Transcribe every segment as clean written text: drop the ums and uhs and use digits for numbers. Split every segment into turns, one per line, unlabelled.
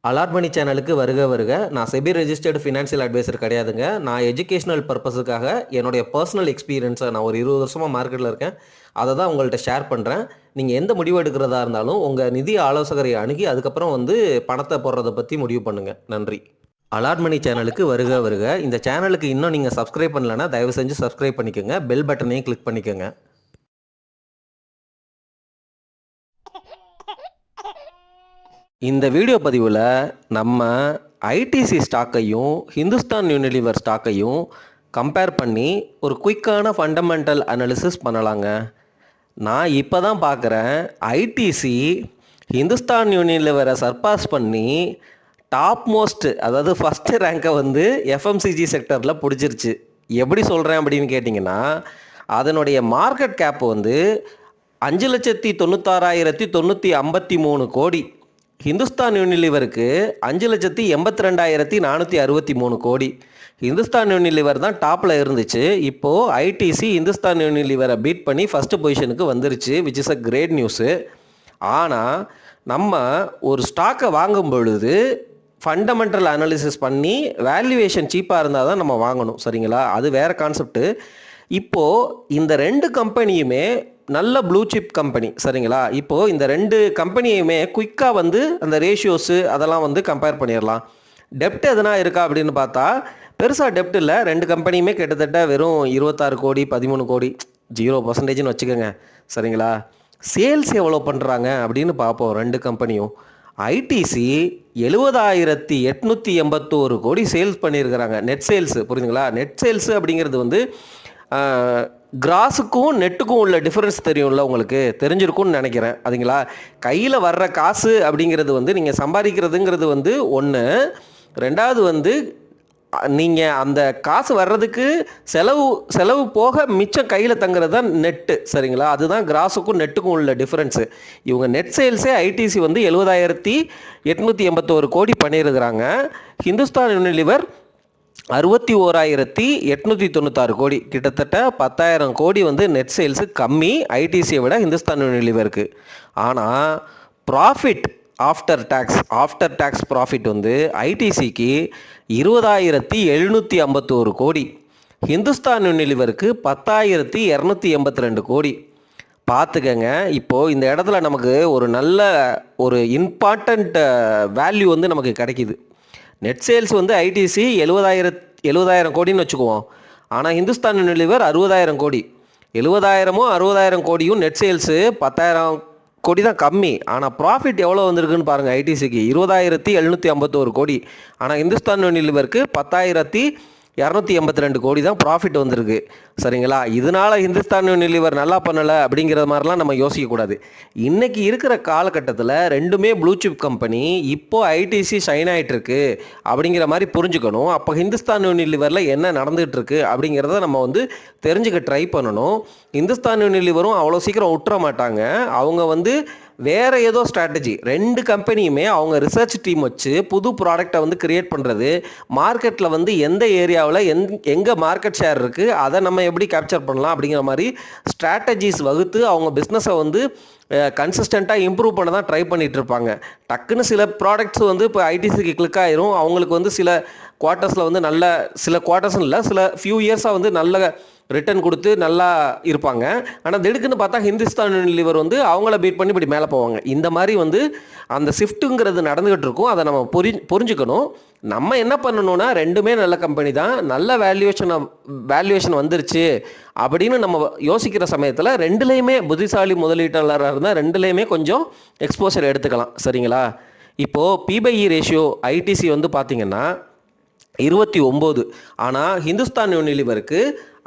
Allot மணி சேனலுக்கு வருக வருக. நான் செபி ரெஜிஸ்டர்டு ஃபினான்ஷியல் அட்வைசர் கிடையாதுங்க. நான் எஜுகேஷனல் பர்பஸுக்காக என்னுடைய பர்சனல் எக்ஸ்பீரியன்ஸை நான் ஒரு 20 வருஷமாக மார்க்கெட்டில் இருக்கேன். அதை தான் உங்கள்கிட்ட ஷேர் பண்ணுறேன். நீங்கள் எந்த முடிவு எடுக்கிறதா இருந்தாலும் உங்கள் நிதி ஆலோசகரை அணுகி அதுக்கப்புறம் பணத்தை போடுறதை பற்றி முடிவு பண்ணுங்கள். நன்றி. அலாட் மணி சேனலுக்கு வருக வருக. இந்த சேனலுக்கு இன்னும் நீங்கள் சப்ஸ்கிரைப் பண்ணலைன்னா தயவு செஞ்சு சப்ஸ்கிரைப் பண்ணிக்கோங்க. பெல் பட்டனையும் கிளிக் பண்ணிக்கோங்க. இந்த வீடியோ பதிவில் நம்ம ஐடிசி ஸ்டாக்கையும் ஹிந்துஸ்தான் யூனிலிவர் ஸ்டாக்கையும் கம்பேர் பண்ணி ஒரு குயிக்கான ஃபண்டமெண்டல் அனாலிசிஸ் பண்ணலாங்க. நான் இப்போ தான் பார்க்குறேன் ஐடிசி ஹிந்துஸ்தான் யூனிலிவரை சர்பாஸ் பண்ணி டாப் மோஸ்ட், அதாவது ஃபஸ்ட்டு ரேங்கை எஃப்எம்சிஜி செக்டரில் பிடிச்சிருச்சு. எப்படி சொல்கிறேன் அப்படின்னு கேட்டிங்கன்னா, அதனுடைய மார்க்கெட் கேப் 5,96,953 கோடி. ஹிந்துஸ்தான் யூனிலிவருக்கு 5,82,463 கோடி. ஹிந்துஸ்தான் யூனிலிவர் தான் டாப்பில் இருந்துச்சு. இப்போது ஐடிசி ஹிந்துஸ்தான் யூனிலிவரை பீட் பண்ணி ஃபஸ்ட்டு பொசிஷனுக்கு வந்துருச்சு, which is a great news. ஆனால் நம்ம ஒரு ஸ்டாக்கை வாங்கும் பொழுது ஃபண்டமெண்டல் அனாலிசிஸ் பண்ணி வேல்யூவேஷன் சீப்பாக இருந்தால் தான் நம்ம வாங்கணும், சரிங்களா? அது வேறு கான்செப்ட்டு. இப்போது இந்த ரெண்டு கம்பெனியுமே நல்ல ப்ளூ சிப் கம்பெனி, சரிங்களா? இப்போது இந்த ரெண்டு கம்பெனியுமே குயிக்காக அந்த ரேஷியோஸு அதெல்லாம் கம்பேர் பண்ணிடலாம். டெப்ட் எதனா இருக்கா அப்படின்னு பார்த்தா பெருசாக டெப்ட் இல்லை. ரெண்டு கம்பெனியுமே கிட்டத்தட்ட வெறும் 26 கோடி 13 கோடி, 0% வச்சுக்கோங்க, சரிங்களா? சேல்ஸ் எவ்வளோ பண்ணுறாங்க அப்படின்னு பார்ப்போம். ரெண்டு கம்பெனியும் ஐடிசி 70,881 கோடி சேல்ஸ் பண்ணியிருக்கிறாங்க. நெட் சேல்ஸு, புரியுதுங்களா? நெட் சேல்ஸு அப்படிங்கிறது கிராஸுக்கும் நெட்டுக்கும் உள்ள டிஃப்ரென்ஸ் தெரியும்ல, உங்களுக்கு தெரிஞ்சிருக்கும்னு நினைக்கிறேன். அதுங்களா, கையில் வர்ற காசு அப்படிங்கிறது நீங்கள் சம்பாதிக்கிறதுங்கிறது ஒன்று. ரெண்டாவது நீங்கள் அந்த காசு வர்றதுக்கு செலவு போக மிச்சம் கையில் தங்குறது தான் நெட்டு, சரிங்களா? அதுதான் கிராஸுக்கும் நெட்டுக்கும் உள்ள டிஃப்ரென்ஸு. இவங்க நெட் சேல்ஸே ஐடிசி 70,881 கோடி பண்ணியிருக்கிறாங்க. ஹிந்துஸ்தான் யூனிலிவர் 61,896 கோடி, கிட்டத்தட்ட 10,000 கோடி நெட் சேல்ஸு கம்மி ஐடிசியை விட ஹிந்துஸ்தான் யூனிலிவருக்கு. ஆனால் ப்ராஃபிட் ஆஃப்டர் டேக்ஸ் ப்ராஃபிட் ஐடிசிக்கு 20,751 கோடி, ஹிந்துஸ்தான் யூனிலிவருக்கு 10,282 கோடி. பார்த்துக்கங்க. இப்போது இந்த இடத்துல நமக்கு ஒரு நல்ல ஒரு இம்பார்ட்டண்ட் வேல்யூ நமக்கு கிடைக்கிது. நெட் சேல்ஸ் ஐடிசி 70,000 கோடின்னு வச்சுக்குவோம். ஆனால் ஹிந்துஸ்தான் யூனிலிவர் 60,000 கோடி. 60,000 கோடியும் நெட் சேல்ஸு 10,000 கோடி தான் கம்மி. ஆனால் ப்ராஃபிட் எவ்வளோ வந்திருக்குன்னு பாருங்கள். ஐடிசிக்கு 20,751 கோடி, ஆனால் ஹிந்துஸ்தான் யூனிலிவருக்கு 10,282 கோடி தான் ப்ராஃபிட் வந்திருக்கு, சரிங்களா? இதனால் ஹிந்துஸ்தான் யூனிலிவர் நல்லா பண்ணலை அப்படிங்கிற மாதிரிலாம் நம்ம யோசிக்கக்கூடாது. இன்றைக்கி இருக்கிற காலகட்டத்தில் ரெண்டுமே ப்ளூ சிப் கம்பெனி. இப்போது ஐடிசி ஷைன் ஆகிட்டுருக்கு அப்படிங்கிற மாதிரி புரிஞ்சுக்கணும். அப்போ ஹிந்துஸ்தான் யூனிலிவரில் என்ன நடந்துகிட்ருக்கு அப்படிங்கிறத நம்ம தெரிஞ்சுக்க ட்ரை பண்ணணும். ஹிந்துஸ்தான் யூனிலிவரும் அவ்வளோ சீக்கிரம் விட்டுற மாட்டாங்க. அவங்க வேறு ஏதோ ஸ்ட்ராட்டஜி. ரெண்டு கம்பெனியுமே அவங்க ரிசர்ச் டீம் வச்சு புது ப்ராடக்டை கிரியேட் பண்ணுறது, மார்க்கெட்டில் எந்த ஏரியாவில் எங்கே மார்க்கெட் ஷேர் இருக்குது அதை நம்ம எப்படி கேப்சர் பண்ணலாம் அப்படிங்கிற மாதிரி ஸ்ட்ராட்டஜிஸ் வகுத்து அவங்க பிஸ்னஸை கன்சிஸ்டண்ட்டாக இம்ப்ரூவ் பண்ண தான் ட்ரை பண்ணிகிட்டு இருப்பாங்க. டக்குன்னு சில ப்ராடக்ட்ஸ் இப்போ ஐடிசிக்கு கிளிக் ஆயிரும். அவங்களுக்கு சில குவார்ட்டர்ஸில் நல்ல, சில குவார்ட்டர்ஸ்னு இல்லை, சில ஃபியூ இயர்ஸாக நல்ல ரிட்டர்ன் கொடுத்து நல்லா இருப்பாங்க. ஆனால் திடுக்குன்னு பார்த்தா ஹிந்துஸ்தான் யூனிலிவர் அவங்கள பீட் பண்ணி இப்படி மேலே போவாங்க. இந்த மாதிரி அந்த ஷிஃப்ட்டுங்கிறது நடந்துகிட்டு இருக்கும். அதை நம்ம புரிஞ்சுக்கணும். நம்ம என்ன பண்ணணும்னா, ரெண்டுமே நல்ல கம்பெனி தான், நல்ல வேல்யூவேஷன் வந்துருச்சு அப்படின்னு நம்ம யோசிக்கிற சமயத்தில் ரெண்டுலேயுமே புத்திசாலி முதலீட்டாளராக இருந்தால் ரெண்டுலேயுமே கொஞ்சம் எக்ஸ்போசர் எடுத்துக்கலாம், சரிங்களா? இப்போது பிபைஇ ரேஷியோ ஐடிசி பார்த்திங்கன்னா 29, ஆனால் ஹிந்துஸ்தான் யூனிலிவருக்கு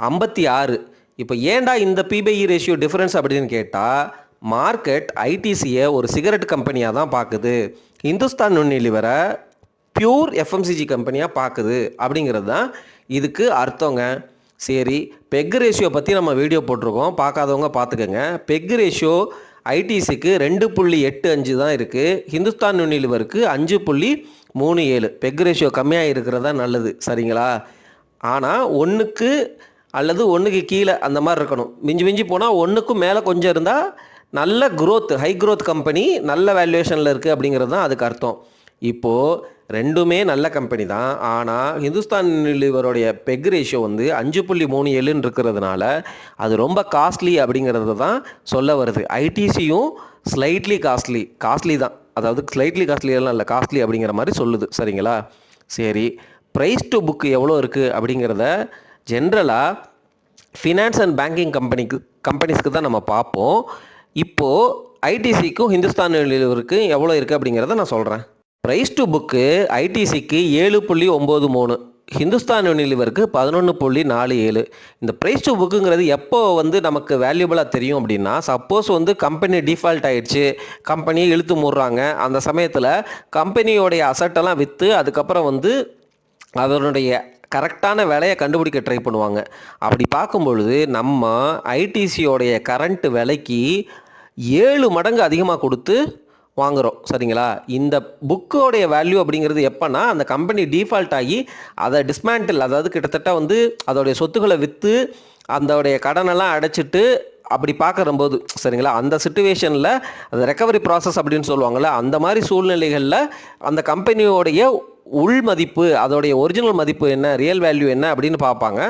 56. இப்போ ஏன்டா இந்த பிபைஇ ரேஷியோ டிஃப்ரென்ஸ் அப்படின்னு கேட்டால், மார்க்கெட் ஐடிசியை ஒரு சிகரெட் கம்பெனியாக தான் பார்க்குது, ஹிந்துஸ்தான் யூனிலிவரை பியூர் எஃப்எம்சிஜி கம்பெனியாக பார்க்குது அப்படிங்கிறது தான் இதுக்கு அர்த்தங்க. சரி, பெக் ரேஷியோ பற்றி நம்ம வீடியோ போட்டிருக்கோம், பார்க்காதவங்க பார்த்துக்கோங்க. பெக் ரேஷியோ ஐடிசிக்கு 2.85 தான் இருக்குது, ஹிந்துஸ்தான் யூனிலிவருக்கு 5.37. பெக் ரேஷியோ கம்மியாக இருக்கிறதா நல்லது, சரிங்களா? ஆனால் 1க்கு அல்லது 1க்கு கீழே அந்த மாதிரி இருக்கணும். மிஞ்சி போனால் 1க்கும் மேலே கொஞ்சம் இருந்தால் நல்ல க்ரோத், ஹை க்ரோத் கம்பெனி, நல்ல வேல்யூவேஷனில் இருக்குது அப்படிங்கிறது தான் அதுக்கு அர்த்தம். இப்போது ரெண்டுமே நல்ல கம்பெனி தான். ஆனால் ஹிந்துஸ்தான் யூனிலிவருடைய பெக் ரேஷியோ வந்து 5.37 இருக்கிறதுனால அது ரொம்ப காஸ்ட்லி அப்படிங்கிறது தான் சொல்ல வருது. ஐடிசியும் ஸ்லைட்லி காஸ்ட்லி தான். அதாவது ஸ்லைட்லி காஸ்ட்லியெல்லாம் இல்லை, காஸ்ட்லி அப்படிங்கிற மாதிரி சொல்லுது. சரிங்களா? சரி, ப்ரைஸ் டு புக் எவ்வளோ இருக்குது அப்படிங்கிறத ஜென்ரலாக ஃபினான்ஸ் அண்ட் பேங்கிங் கம்பெனிஸ்க்கு தான் நம்ம பார்ப்போம். இப்போது ஐடிசிக்கும் ஹிந்துஸ்தான் யூனிலிவருக்கும் எவ்வளோ இருக்குது அப்படிங்கிறத நான் சொல்கிறேன். ப்ரைஸ் டு புக்கு ஐடிசிக்கு 7.93, ஹிந்துஸ்தான் யூனிலிவருக்கு 11.47. இந்த ப்ரைஸ் டு புக்குங்கிறது எப்போ வந்து நமக்கு வேல்யூபிளாக தெரியும் அப்படின்னா, சப்போஸ் வந்து கம்பெனி டிஃபால்ட் ஆகிடுச்சு, கம்பெனியை இழுத்து மூடுறாங்க, அந்த சமயத்தில் கம்பெனியோடைய அசட்டெல்லாம் விற்று அதுக்கப்புறம் வந்து அதனுடைய கரெக்டான விலையை கண்டுபிடிக்க ட்ரை பண்ணுவாங்க. அப்படி பார்க்கும்பொழுது நம்ம ஐடிசியோடைய கரண்ட் விலைக்கு 7 மடங்கு அதிகமாக கொடுத்து வாங்குகிறோம். சரிங்களா? இந்த புக்கோடைய வேல்யூ அப்படிங்கிறது எப்போனா, அந்த கம்பெனி டிஃபால்ட் ஆகி அதை டிஸ்மேண்டில், அதாவது கிட்டத்தட்ட வந்து அதோடைய சொத்துக்களை விற்று அதோடைய கடனெல்லாம் அடைச்சிட்டு அப்படி பார்க்குறம்போது, சரிங்களா, அந்த சிச்சுவேஷனில் அந்த ரெக்கவரி ப்ராசஸ் அப்படின்னு சொல்லுவாங்கள்ல, அந்த மாதிரி சூழ்நிலைகளில் அந்த கம்பெனியோடைய உள் மதிப்பு, அதோடைய ஒரிஜினல் மதிப்பு என்ன, ரியல் வேல்யூ என்ன அப்படின்னு பார்ப்பாங்க.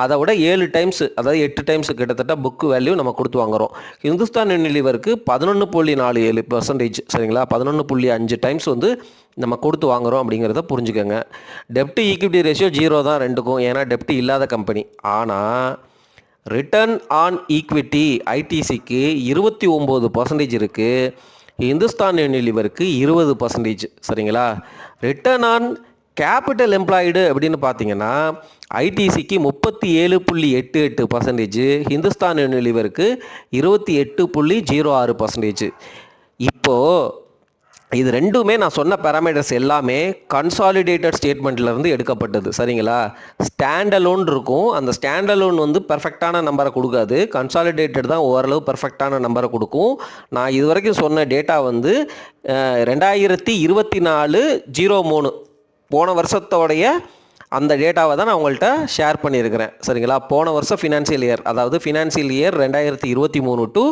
அதை விட 7 டைம்ஸ், அதாவது 8 டைம்ஸ் கிட்டத்தட்ட புக்கு வேல்யூ நம்ம கொடுத்து வாங்குகிறோம். ஹிந்துஸ்தான் யூனிலிவருக்கு 11.47%, சரிங்களா, 11.5 டைம்ஸ் வந்து நம்ம கொடுத்து வாங்குகிறோம் அப்படிங்கிறத புரிஞ்சுக்கோங்க. டெப்ட் ஈக்விட்டி ரேஷியோ 0 தான் ரெண்டுக்கும், ஏன்னா டெப்ட் இல்லாத கம்பெனி. ஆனால் ரிட்டர்ன் ஆன் ஈக்விட்டி ஐடிசிக்கு 29% இருக்குது, ஹிந்துஸ்தான் யூனிலிவருக்கு 20%. சரிங்களா? ரிட்டர்ன் ஆன் கேபிட்டல் எம்ப்ளாய்டு அப்படின்னு பார்த்தீங்கன்னா ஐடிசிக்கு 37.88%, ஹிந்துஸ்தான் யூனிலிவருக்கு 28.06%. இப்போது இது ரெண்டுமே நான் சொன்ன பேராமீட்டர்ஸ் எல்லாமே கன்சாலிடேட்டட் ஸ்டேட்மெண்ட்லேருந்து எடுக்கப்பட்டது. சரிங்களா? ஸ்டாண்டலோன் இருக்கும், அந்த ஸ்டாண்டலோன் வந்து பர்ஃபெக்டான நம்பரை கொடுக்காது, கன்சாலிடேட்டட் தான் ஓரளவு பர்ஃபெக்டான நம்பரை கொடுக்கும். நான் இது வரைக்கும் சொன்ன டேட்டா வந்து 2024/03 போன வருஷத்தோடைய அந்த டேட்டாவை தான் நான் உங்கள்கிட்ட ஷேர் பண்ணியிருக்கிறேன். சரிங்களா? போன வருஷம் ஃபினான்சியல் இயர், அதாவது financial year 2023 to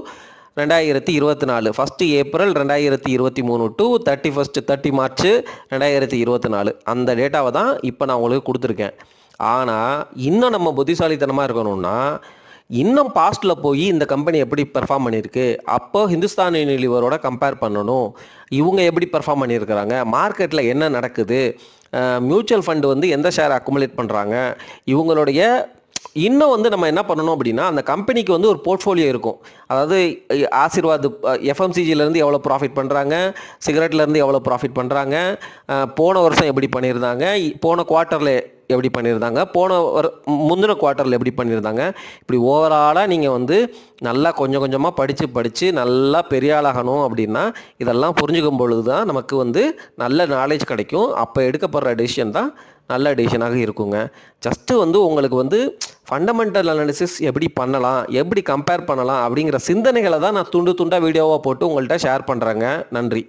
2024, 1 April 2023 to 30 March 2024, அந்த டேட்டாவை தான் இப்போ நான் உங்களுக்கு கொடுத்துருக்கேன். ஆனால் இன்னும் நம்ம புத்திசாலித்தனமாக இருக்கணும்னா, இன்னும் பாஸ்ட்டில் போய் இந்த கம்பெனி எப்படி பெர்ஃபார்ம் பண்ணியிருக்கு, அப்போ ஹிந்துஸ்தான் யூனிலிவரோட கம்பேர் பண்ணணும். இவங்க எப்படி பெர்ஃபார்ம் பண்ணியிருக்கிறாங்க, மார்க்கெட்டில் என்ன நடக்குது, மியூச்சுவல் ஃபண்டு வந்து எந்த ஷேர் அக்குமுலேட் பண்ணுறாங்க, இவங்களுடைய இன்னும் வந்து நம்ம என்ன பண்ணணும் அப்படின்னா, அந்த கம்பெனிக்கு வந்து ஒரு போர்ட்ஃபோலியோ இருக்கும். அதாவது ஆசீர்வாத் எஃப்எம்சிஜிலேருந்து எவ்வளோ ப்ராஃபிட் பண்ணுறாங்க, சிகரெட்லேருந்து எவ்வளோ ப்ராஃபிட் பண்ணுறாங்க, போன வருஷம் எப்படி பண்ணியிருந்தாங்க, போன குவார்ட்டரில் எப்படி பண்ணியிருந்தாங்க, முந்தின குவார்ட்டரில் எப்படி பண்ணியிருந்தாங்க, இப்படி ஓவராலாக நீங்கள் வந்து நல்லா கொஞ்சம் கொஞ்சமாக படித்து நல்லா பெரிய ஆளாகணும் அப்படின்னா இதெல்லாம் புரிஞ்சுக்கும் பொழுது தான் நமக்கு வந்து நல்ல நாலேஜ் கிடைக்கும். அப்போ எடுக்கப்படுற டெசிஷன் தான் நல்ல டெசிஷனாக இருக்குங்க. ஜஸ்ட்டு வந்து உங்களுக்கு வந்து ஃபண்டமெண்டல் அனாலிசிஸ் எப்படி பண்ணலாம், எப்படி கம்பேர் பண்ணலாம் அப்படிங்கிற சிந்தனைகளை தான் நான் துண்டாக வீடியோவாக போட்டு உங்கள்கிட்ட ஷேர் பண்ணுறேங்க. நன்றி.